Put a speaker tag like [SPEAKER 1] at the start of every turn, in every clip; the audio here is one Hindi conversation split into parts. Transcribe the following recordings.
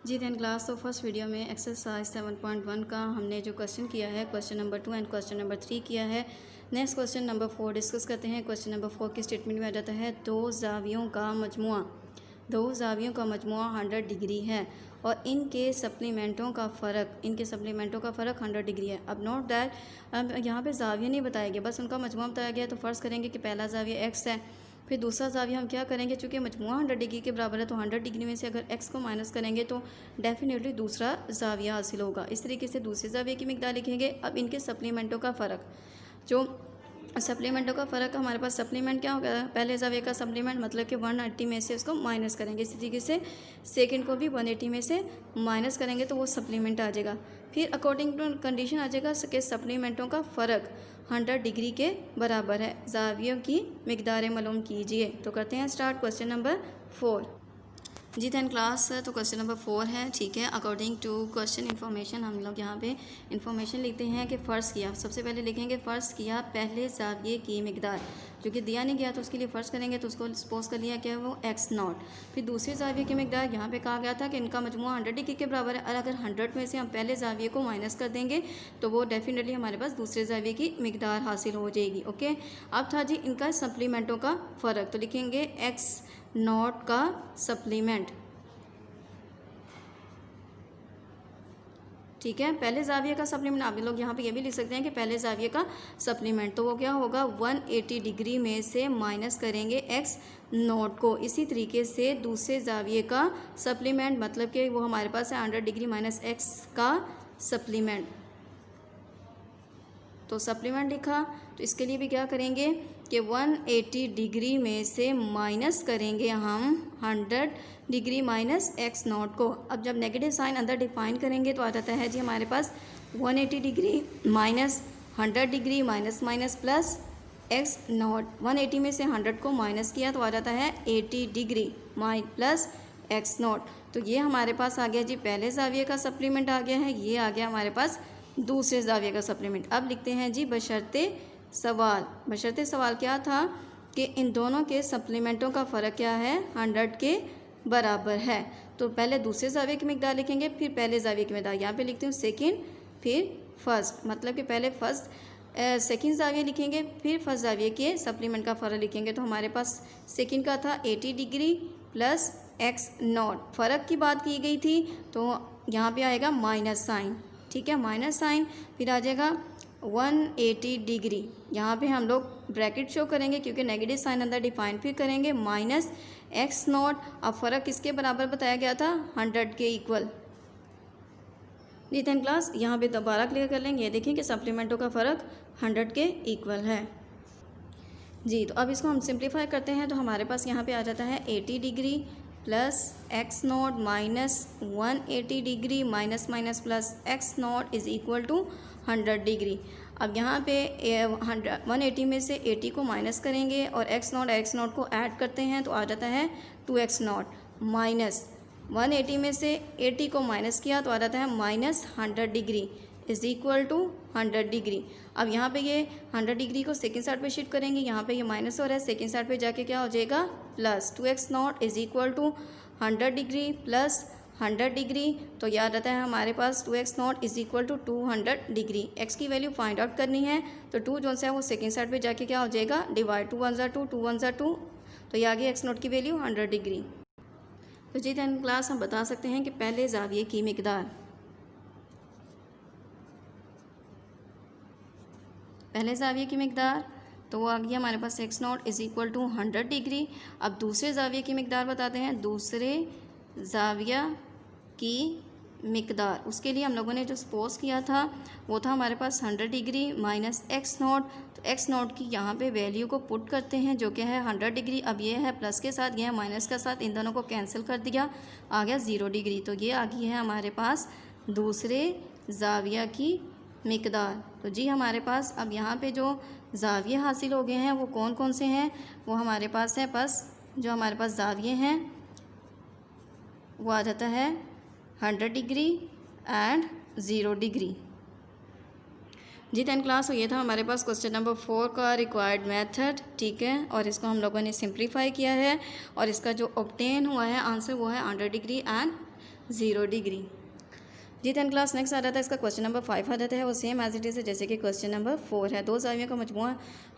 [SPEAKER 1] जी दैन क्लास तो फर्स्ट वीडियो में एक्सरसाइज 7.1 का हमने जो क्वेश्चन किया है question number 2 and question number 3 किया है। नेक्स्ट क्वेश्चन नंबर 4 डिस्कस करते हैं। क्वेश्चन नंबर 4 की स्टेटमेंट में आ जाता है दो ज़ावियों का मजमुआ 100 डिग्री है और इनके सप्लीमेंटों का फ़र्क 100 डिग्री है। अब नोट दैट अब यहाँ पे ज़ाविया नहीं बताया गया, बस उनका मजमुआ बताया गया। तो फ़र्ज़ करेंगे कि पहला ज़ाविया एक्स है, फिर दूसरा ज़ाविया हम क्या करेंगे, चूँकि मजमुआ 100 डिग्री के बराबर है तो 100 डिग्री में से अगर x को माइनस करेंगे तो डेफिनेटली दूसरा ज़ाविया हासिल होगा। इस तरीके से दूसरे ज़ाविये की मिकदार लिखेंगे। अब इनके सप्लीमेंटों का फ़र्क, जो सप्लीमेंटों का फ़र्क हमारे पास सप्लीमेंट क्या होगा, पहले ज़ाविये का सप्लीमेंट मतलब कि 180 में से उसको माइनस करेंगे। इसी तरीके से सेकंड को भी 180 में से माइनस करेंगे तो वो सप्लीमेंट आ जाएगा। फिर अकॉर्डिंग टू कंडीशन आ जाएगा कि सप्लीमेंटों का फ़र्क 100 डिग्री के बराबर है। ज़ावियों की मिकदारें मालूम कीजिए। तो करते हैं स्टार्ट क्वेश्चन नंबर 4। जी दैन क्लास तो क्वेश्चन नंबर 4 है, ठीक है। अकॉर्डिंग टू क्वेश्चन इन्फॉर्मेशन हम लोग यहाँ पे इन्फॉर्मेशन लिखते हैं कि फ़र्ज़ किया। सबसे पहले लिखेंगे फ़र्ज़ किया पहले ज़ाविये की मिकदार, जो कि दिया नहीं गया तो उसके लिए फ़र्ज़ करेंगे तो उसको सपोज कर लिया क्या वो x0। फिर दूसरे ज़ाविये की मिकदार, यहाँ पे कहा गया था कि इनका मजमुआ 100 डिग्री के बराबर है और अगर 100 में से हम पहले ज़ाविये को माइनस कर देंगे तो वो डेफिनेटली हमारे पास दूसरे ज़ाविये की मिकदार हासिल हो जाएगी। ओके, अब था जी इनका सप्लीमेंटों का फ़र्क, तो लिखेंगे x0 का सप्लीमेंट, ठीक है। पहले ज़ाविये का सप्लीमेंट आप लोग यहाँ पे ये भी लिख सकते हैं कि पहले ज़ाविये का सप्लीमेंट, तो वो क्या होगा 180 डिग्री में से माइनस करेंगे x0 को। इसी तरीके से दूसरे ज़ाविये का सप्लीमेंट मतलब कि वो हमारे पास है 100 डिग्री माइनस x का सप्लीमेंट। तो सप्लीमेंट लिखा, तो इसके लिए भी क्या करेंगे कि 180 डिग्री में से माइनस करेंगे हम 100 डिग्री माइनस x0 को। अब जब नेगेटिव साइन अंदर डिफाइन करेंगे तो आ जाता है जी हमारे पास 180 degree minus 100 degree minus minus plus x0। 180 में से 100 को माइनस किया तो आ जाता है 80 डिग्री प्लस x0। तो ये हमारे पास आ गया जी पहले ज़ाविये का सप्लीमेंट आ गया है, ये आ गया हमारे पास दूसरे ज़ाविये का सप्लीमेंट। अब लिखते हैं जी बशर्ते सवाल। बशर्ते सवाल क्या था कि इन दोनों के सप्लीमेंटों का फ़र्क क्या है 100 के बराबर है। तो पहले दूसरे ज़ाविये की मिकदार लिखेंगे, फिर पहले ज़ाविये की मिकदार। यहाँ पे लिखती हूँ सेकंड फिर फर्स्ट, मतलब कि पहले फर्स्ट सेकंड ज़ाविये लिखेंगे फिर फर्स्ट ज़ाविये के सप्लीमेंट का फ़र्क लिखेंगे। तो हमारे पास सेकंड का था 80 डिग्री प्लस x0, फ़र्क की बात की गई थी तो यहाँ पे आएगा माइनस साइन, ठीक है, माइनस साइन। फिर आ जाएगा 180 डिग्री, यहाँ पे हम लोग ब्रैकेट शो करेंगे क्योंकि नेगेटिव साइन अंदर डिफाइन, फिर करेंगे माइनस x0। अब फ़र्क किसके बराबर बताया गया था 100 के इक्वल। जी दैन क्लास यहाँ पे दोबारा क्लियर कर लेंगे, ये देखिए कि सप्लीमेंटों का फ़र्क 100 के इक्वल है जी। तो अब इसको हम सिंप्लीफाई करते हैं तो हमारे पास यहाँ पे आ जाता है 80 degree plus x0 minus 180 degree minus minus plus x0 is equal to 100 degree. अब यहाँ पे 180 में से 80 को माइनस करेंगे और x0 को ऐड करते हैं तो आ जाता है 2x0 माइनस 180 में से 80 को माइनस किया तो आ जाता है minus 100 degree is equal to 100 degree. अब यहाँ पे ये 100 डिग्री को सेकंड साइड पे शिफ्ट करेंगे, यहाँ पे ये माइनस हो रहा है, सेकंड साइड पे जाके क्या हो जाएगा plus 2x0 is equal to 100 degree plus 100 degree. तो याद रहता है हमारे पास 2x0 is equal to 200 degree. x की वैल्यू फाइंड आउट करनी है तो 2 जो सा है वो सेकेंड साइड पर जाके क्या हो जाएगा डिवाइड, 2 1 2 2 1 2, तो ये आ गई x0 की वैल्यू 100 डिग्री। तो जी दैन क्लास हम बता सकते हैं कि पहले ज़ाविये की मिकदार, पहले ज़ाविये की मिकदार तो वो आ गया हमारे पास x0 is equal to 100 degree. अब दूसरे ज़ाविये की मिकदार बताते हैं, दूसरे ज़ाविया की मिकदार, उसके लिए हम लोगों ने जो सपोज किया था वो था हमारे पास 100 डिग्री माइनस x0। तो x0 की यहाँ पे वैल्यू को पुट करते हैं जो कि है 100 डिग्री। अब ये है प्लस के साथ, ये है माइनस के साथ, इन दोनों को कैंसिल कर दिया, आ गया 0 डिग्री। तो ये आ गई है हमारे पास दूसरे ज़ाविया की मिकदार। तो जी हमारे पास अब यहाँ पे जो ज़ाविये हासिल हो गए हैं वो कौन कौन से हैं, वो हमारे पास है, बस जो हमारे पास ज़ाविये हैं वो आ जाता है 100 डिग्री एंड 0 डिग्री। जी दैन क्लास, तो ये था हमारे पास क्वेश्चन नंबर 4 का रिक्वायर्ड मेथड, ठीक है। और इसको हम लोगों ने सिंप्लीफाई किया है और इसका जो ऑब्टेन हुआ है आंसर वो है 100 डिग्री एंड 0 डिग्री। जी 10 क्लास नेक्स्ट आ रहा था इसका क्वेश्चन नंबर 5 आ जाता है, वो सेम एज इट इज़ है जैसे कि क्वेश्चन नंबर 4 है। दो जावियों का मजमुआ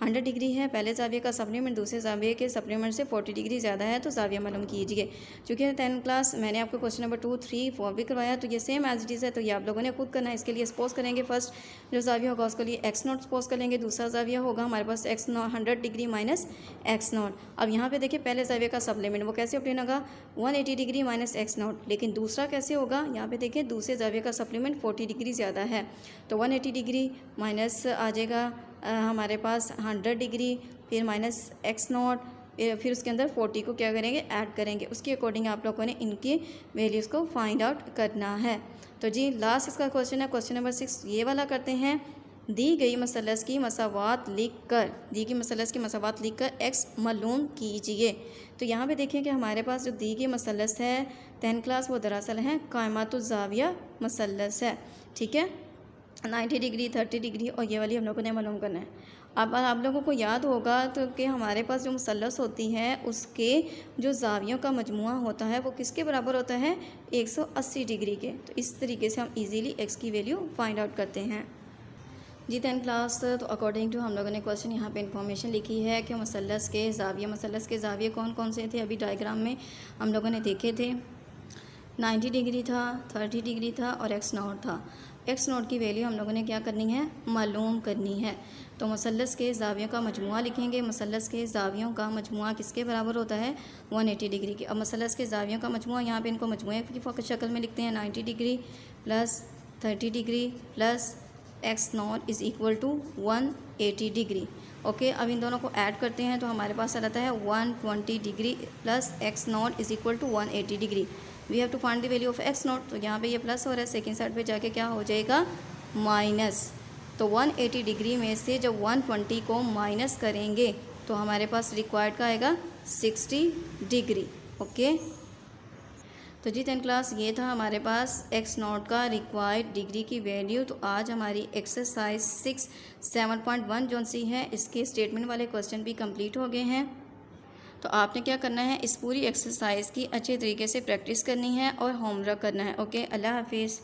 [SPEAKER 1] 100 डिग्री है, पहले जाविये का सप्लीमेंट दूसरे जाविये के सप्लीमेंट से 40 डिग्री ज़्यादा है तो जाविया मालूम कीजिए। चूँकि 10 क्लास मैंने आपको क्वेश्चन नंबर 2, 3, 4 भी करवाया, तो ये सेम एज इट इज़ है, तो ये आप लोगों ने खुद करना है। इसके लिए सपोज करेंगे फर्स्ट जो जाविया होगा उसके लिए x0 सपोज कर लेंगे, दूसरा जाविया होगा हमारे पास x0 100 डिग्री माइनस x0। अब यहाँ पे देखिए पहले जाविये का सप्लीमेंट वो कैसे ऑब्टेन होगा 180 डिग्री माइनस x0, लेकिन दूसरा कैसे होगा, यहाँ पे देखिए दूसरे जाविये का सप्लीमेंट 40 डिग्री ज़्यादा है तो 180 डिग्री माइनस आ जाएगा हमारे पास 100 डिग्री, फिर माइनस x0, फिर उसके अंदर 40 को क्या करेंगे ऐड करेंगे। उसके अकॉर्डिंग आप लोगों ने इनकी वैल्यूज़ को फाइंड आउट करना है। तो जी लास्ट इसका क्वेश्चन है क्वेश्चन नंबर 6, ये वाला करते हैं। दी गई मसलस की मसावात लिख कर एक्स मालूम कीजिए। तो यहाँ पे देखिए कि हमारे पास जो दी गई मसलस है 10 क्लास वो दरअसल है कायमातुज़्ज़ाविया मसलस है, ठीक है, 90 डिग्री 30 डिग्री, और ये वाली हम लोगों ने मालूम करना है। अब आप लोगों को याद होगा तो कि हमारे पास जो मुसल्लस होती है उसके जो जावियों का मजमुआ होता है वो किसके बराबर होता है 180 डिग्री के। तो इस तरीके से हम इजीली एक्स की वैल्यू फाइंड आउट करते हैं। जी 10 क्लास, तो अकॉर्डिंग टू हम लोगों ने क्वेश्चन यहाँ पे इन्फॉर्मेशन लिखी है कि मसलस के जाविये कौन कौन से थे, अभी डायग्राम में हम लोगों ने देखे थे। 90 डिग्री था, 30 डिग्री था और x0 था। x0 की वैल्यू हम लोगों ने क्या करनी है मालूम करनी है। तो मसलस के जावियों का मजमुआ लिखेंगे। मसलस के जावियों का मजमुआ किसके बराबर होता है 180 डिग्री की। अब मसलस के जावियों का मजमुआ यहाँ पे इनको मजमुए की शक्ल में लिखते हैं 90 degree plus 30 degree plus x0 is equal to 180 degree. Okay, अब इन दोनों को ऐड करते हैं तो हमारे पास आ जाता है 120 degree plus x0 is equal to 180 degree. We have to find the value of x0। तो यहाँ पे ये प्लस हो रहा है, सेकेंड साइड पे जाके क्या हो जाएगा माइनस। तो 180 डिग्री में से जब 120 को माइनस करेंगे तो हमारे पास रिक्वायर्ड का आएगा 60 डिग्री। ओके, तो जी 10 क्लास ये था हमारे पास x0 का रिक्वायर्ड डिग्री की वैल्यू। तो आज हमारी एक्सरसाइज 6 7.1 जो सी है इसके स्टेटमेंट वाले क्वेश्चन भी कंप्लीट हो गए हैं। तो आपने क्या करना है इस पूरी एक्सरसाइज की अच्छे तरीके से प्रैक्टिस करनी है और होमवर्क करना है। ओके, अल्लाह हाफिज़।